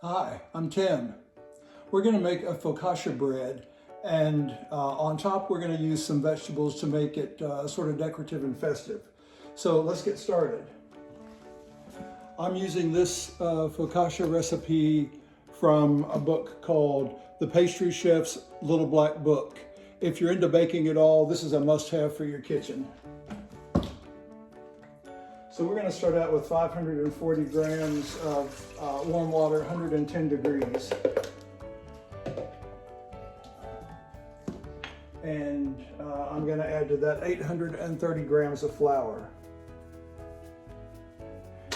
Hi, I'm Tim. We're going to make a focaccia bread, and on top we're going to use some vegetables to make it sort of decorative and festive. So let's get started. I'm using this focaccia recipe from a book called The Pastry Chef's Little Black Book. If you're into baking at all, this is a must-have for your kitchen. So we're going to start out with 540 grams of warm water, 110 degrees. And I'm going to add to that 830 grams of flour.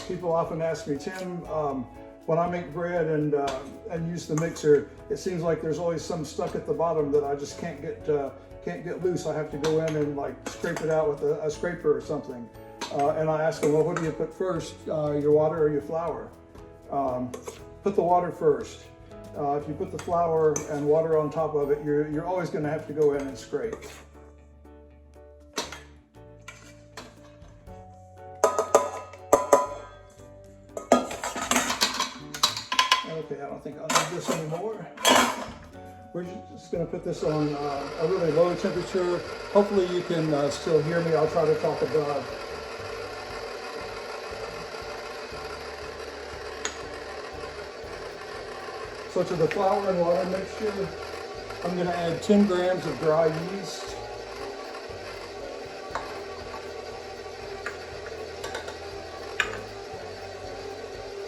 People often ask me, Tim, when I make bread and use the mixer, it seems like there's always some stuck at the bottom that I just can't get loose. I have to go in and like scrape it out with a scraper or something. And I ask them, well, what do you put first, your water or your flour? Put the water first. If you put the flour and water on top of it, you're always going to have to go in and scrape. Okay, I don't think I'll need this anymore. We're just going to put this on a really low temperature. Hopefully you can still hear me. I'll try to talk above. So to the flour and water mixture, I'm going to add 10 grams of dry yeast,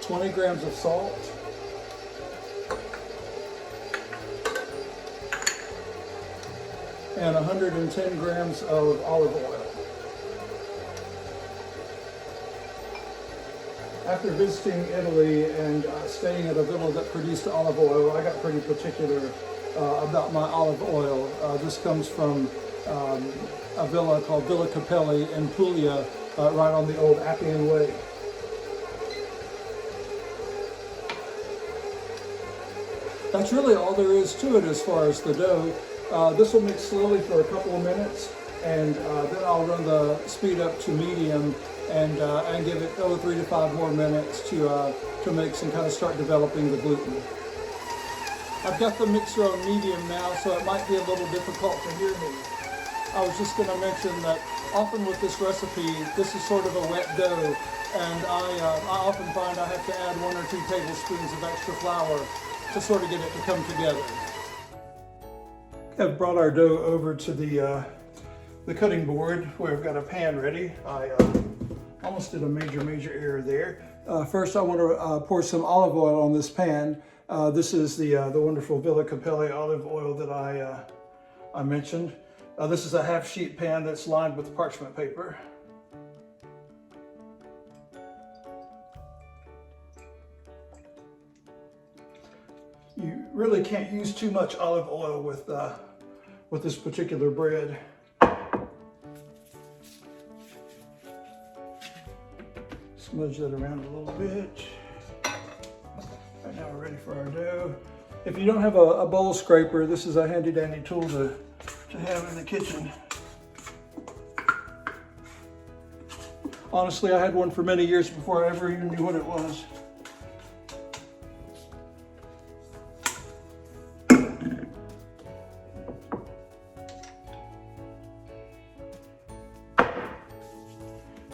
(20 grams of salt, and 110 grams of olive oil. After visiting Italy and staying at a villa that produced olive oil, I got pretty particular about my olive oil. This comes from a villa called Villa Capelli in Puglia, right on the old Appian Way. That's really all there is to it as far as the dough. This will mix slowly for a couple of minutes, and then I'll run the speed up to medium and give it 3 to 5 more minutes to mix and kind of start developing the gluten. I've got the mixer on medium now, so it might be a little difficult to hear me. I was just going to mention that often with this recipe, this is sort of a wet dough, and I often find I have to add 1 or 2 tablespoons of extra flour to sort of get it to come together. I've brought our dough over to the cutting board where I've got a pan ready. I almost did a major error there. First I want to pour some olive oil on this pan. This is the wonderful Villa Capelli olive oil that I mentioned. This is a half sheet pan that's lined with parchment paper. You really can't use too much olive oil with this particular bread. Smudge that around a little bit. Right now we're ready for our dough. If you don't have a bowl scraper, this is a handy dandy tool to have in the kitchen. Honestly, I had one for many years before I ever even knew what it was.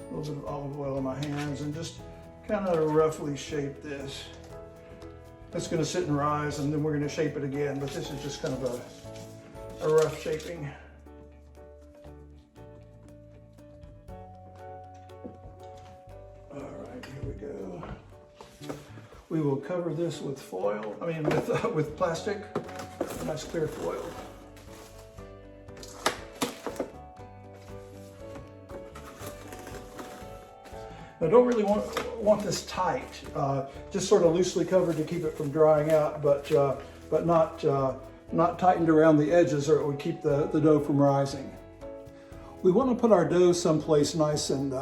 A little bit of olive oil in my hands and just kind of roughly shape this. It's going to sit and rise, and then we're going to shape it again, but this is just kind of a rough shaping. All right, here we go. We will cover this with foil, with plastic, a nice clear foil. I don't really want this tight, just sort of loosely covered to keep it from drying out, but not tightened around the edges, or it would keep the dough from rising. We want to put our dough someplace nice and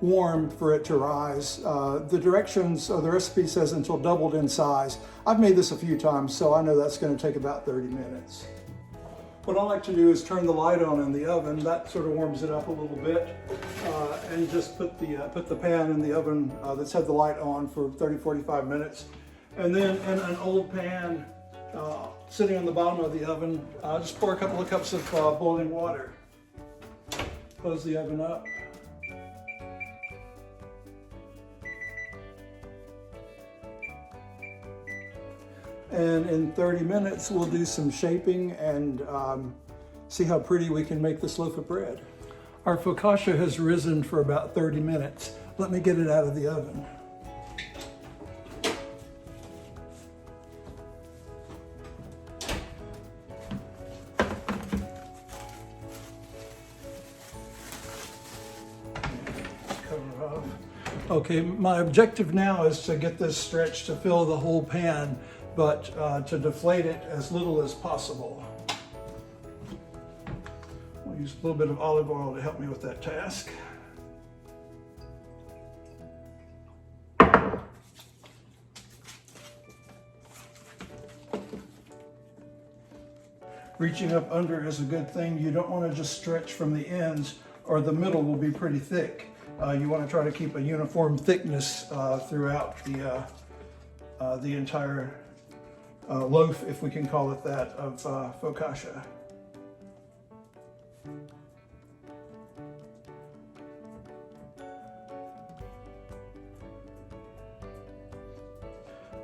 warm for it to rise. The directions, or the recipe says until doubled in size. I've made this a few times, so I know that's going to take about 30 minutes. What I like to do is turn the light on in the oven. That sort of warms it up a little bit, and just put the pan in the oven that's had the light on for 30-45 minutes. And then in an old pan, sitting on the bottom of the oven, just pour a couple of cups of boiling water. Close the oven up. And in 30 minutes, we'll do some shaping and see how pretty we can make this loaf of bread. Our focaccia has risen for about 30 minutes. Let me get it out of the oven. Cover it off. Okay, my objective now is to get this stretch to fill the whole pan, but to deflate it as little as possible. I'll use a little bit of olive oil to help me with that task. Reaching up under is a good thing. You don't want to just stretch from the ends, or the middle will be pretty thick. You want to try to keep a uniform thickness throughout the entire loaf, if we can call it that, of focaccia.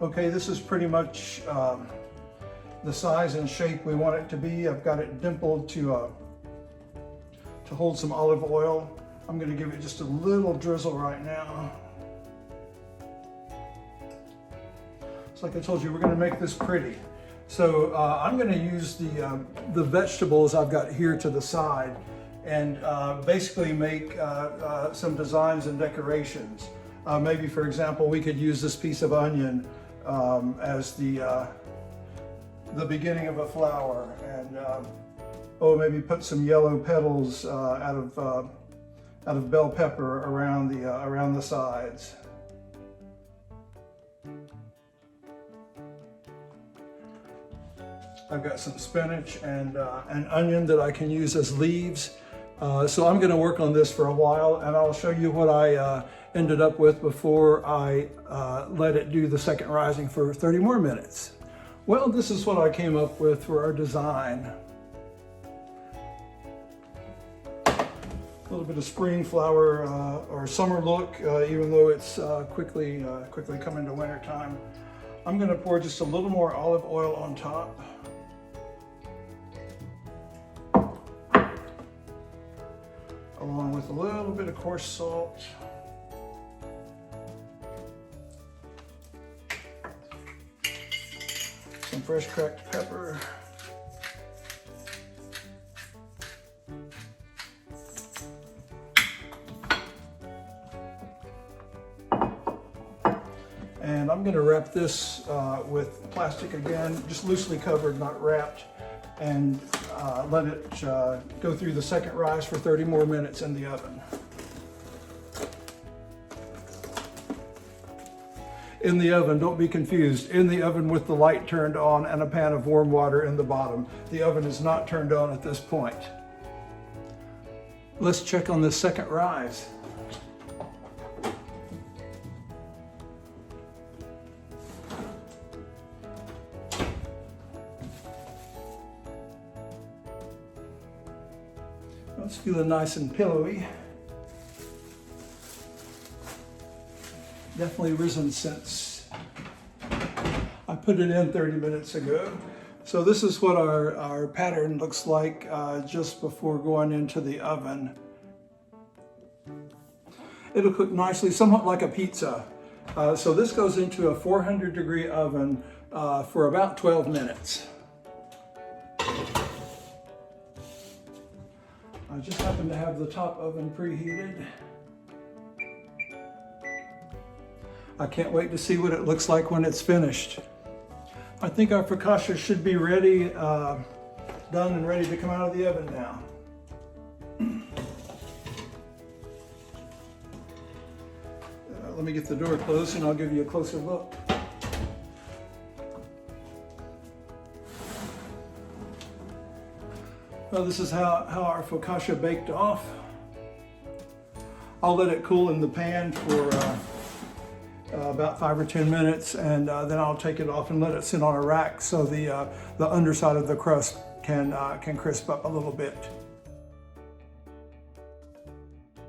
Okay, this is pretty much the size and shape we want it to be. I've got it dimpled to hold some olive oil. I'm going to give it just a little drizzle right now. So like I told you, we're going to make this pretty. So I'm going to use the vegetables I've got here to the side and basically make some designs and decorations. Maybe, for example, we could use this piece of onion as the beginning of a flower, and maybe put some yellow petals out of bell pepper around the sides. I've got some spinach and an onion that I can use as leaves. So I'm going to work on this for a while, and I'll show you what I ended up with before I let it do the second rising for 30 more minutes. Well, this is what I came up with for our design. A little bit of spring flower or summer look, even though it's quickly coming to winter time. I'm going to pour just a little more olive oil on top. Along with a little bit of coarse salt. Some fresh cracked pepper. And I'm going to wrap this with plastic again, just loosely covered, not wrapped, and let it go through the second rise for 30 more minutes in the oven. In the oven, don't be confused, in the oven with the light turned on and a pan of warm water in the bottom. The oven is not turned on at this point. Let's check on the second rise. It's feeling nice and pillowy. Definitely risen since I put it in 30 minutes ago. So this is what our pattern looks like just before going into the oven. It'll cook nicely, somewhat like a pizza. So this goes into a 400-degree oven for about 12 minutes. I just happen to have the top oven preheated. I can't wait to see what it looks like when it's finished. I think our focaccia should be ready, done and ready to come out of the oven now. Let me get the door closed and I'll give you a closer look. Well, this is how our focaccia baked off. I'll let it cool in the pan for about 5 or 10 minutes, and then I'll take it off and let it sit on a rack so the underside of the crust can crisp up a little bit.